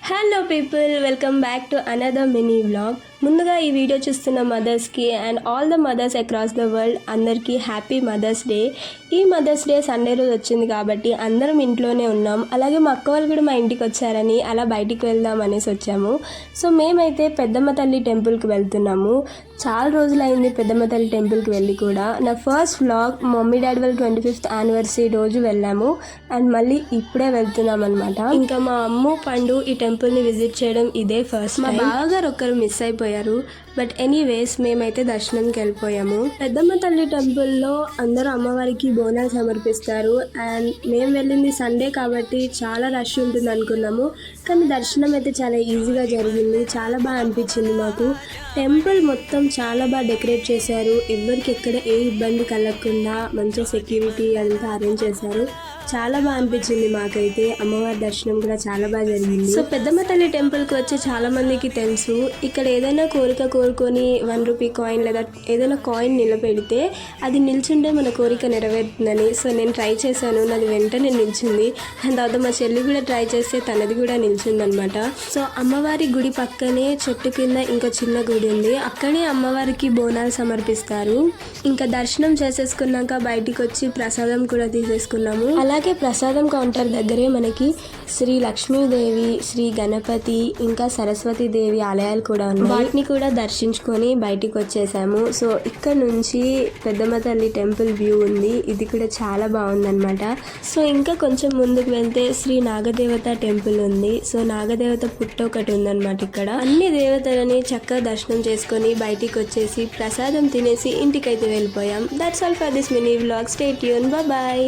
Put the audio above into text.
Hello people, welcome back to another mini vlog. ముందుగా ఈ video చూస్తున్న మదర్స్కి and all the mothers across the world అందరికీ happy Mother's Day. ఈ Mother's Day Sunday రోజు వచ్చింది కాబట్టి అందరం ఇంట్లోనే ఉన్నాం. అలాగే మా అక్క వాళ్ళు కూడా మా ఇంటికి వచ్చారని అలా బయటికి వెళ్దాం అనేసి వచ్చాము. సో మేమైతే పెద్దమ్మ తల్లి టెంపుల్కి వెళ్తున్నాము. చాలా రోజులు అయింది పెద్దమ్మ తల్లి టెంపుల్కి వెళ్ళి కూడా. నా ఫస్ట్ వ్లాగ్ మమ్మీ డాడీ వాళ్ళ 25th యానివర్సరీ రోజు వెళ్ళాము అండ్ మళ్ళీ ఇప్పుడే వెళ్తున్నాం అనమాట. ఇంకా మా అమ్మ పండు ఈ టెంపుల్ని విజిట్ చేయడం ఇదే ఫస్ట్. మా బావగారు ఒక్కరు మిస్ అయిపోయారు. బట్ ఎనీవేస్ మేమైతే దర్శనంకి వెళ్ళిపోయాము. పెద్దమ్మ తల్లి టెంపుల్లో అందరూ అమ్మవారికి బోనాలు సమర్పిస్తారు. అండ్ మేము వెళ్ళింది సండే కాబట్టి చాలా రష్ ఉంటుంది అనుకున్నాము, కానీ దర్శనం అయితే చాలా ఈజీగా జరిగింది. చాలా బాగా అనిపించింది మాకు. టెంపుల్ మొత్తం చాలా బాగా డెకరేట్ చేశారు. ఎవరికి ఎక్కడ ఏ ఇబ్బంది కలగకుండా మంచిగా సెక్యూరిటీ అంతా అరేంజ్ చేశారు. చాలా బాగా అనిపించింది మాకైతే. అమ్మవారి దర్శనం కూడా చాలా బాగా జరిగింది. సో పెద్దమ్మ తల్లి టెంపుల్కి వచ్చి చాలా మందికి తెలుసు, ఇక్కడ ఏదైనా కోరిక కోరుకొని 1 రూపీ కాయిన్ లేదా ఏదైనా కాయిన్ నిలబెడితే అది నిల్చుంటే మన కోరిక నెరవేరుతుందని. సో నేను ట్రై చేశాను, నాది వెంటనే నిల్చుంది. దాని తర్వాత మా చెల్లి కూడా ట్రై చేస్తే తనది కూడా నిల్చుంది అనమాట. సో అమ్మవారి గుడి పక్కనే చెట్టు కింద ఇంకో చిన్న గుడి ఉంది, అక్కడే అమ్మవారికి బోనాలు సమర్పిస్తారు. ఇంకా దర్శనం చేసేసుకున్నాక బయటికి వచ్చి ప్రసాదం కూడా తీసేసుకున్నాము. అలాగే ప్రసాదం కౌంటర్ దగ్గరే మనకి శ్రీ లక్ష్మీదేవి, శ్రీ గణపతి, ఇంకా సరస్వతి దేవి ఆలయాలు కూడా ఉన్నాయి. వాటిని కూడా దర్శించుకొని బయటికి వచ్చేసాము. సో ఇక్కడ నుంచి పెద్దమ్మ తల్లి టెంపుల్ వ్యూ ఉంది. ఇది కూడా చాలా బాగుందన్నమాట. సో ఇంకా కొంచెం ముందుకు వెళ్తే శ్రీ నాగదేవత టెంపుల్ ఉంది. సో నాగదేవత పుట్ట ఒకటి ఉందన్నమాట. ఇక్కడ అన్ని దేవతలని చక్కగా దర్శనం చేసుకొని బయటికి వచ్చేసి ప్రసాదం తినేసి ఇంటికైతే వెళ్ళిపోయాం. That's all for this mini vlog. Stay tune. Bye.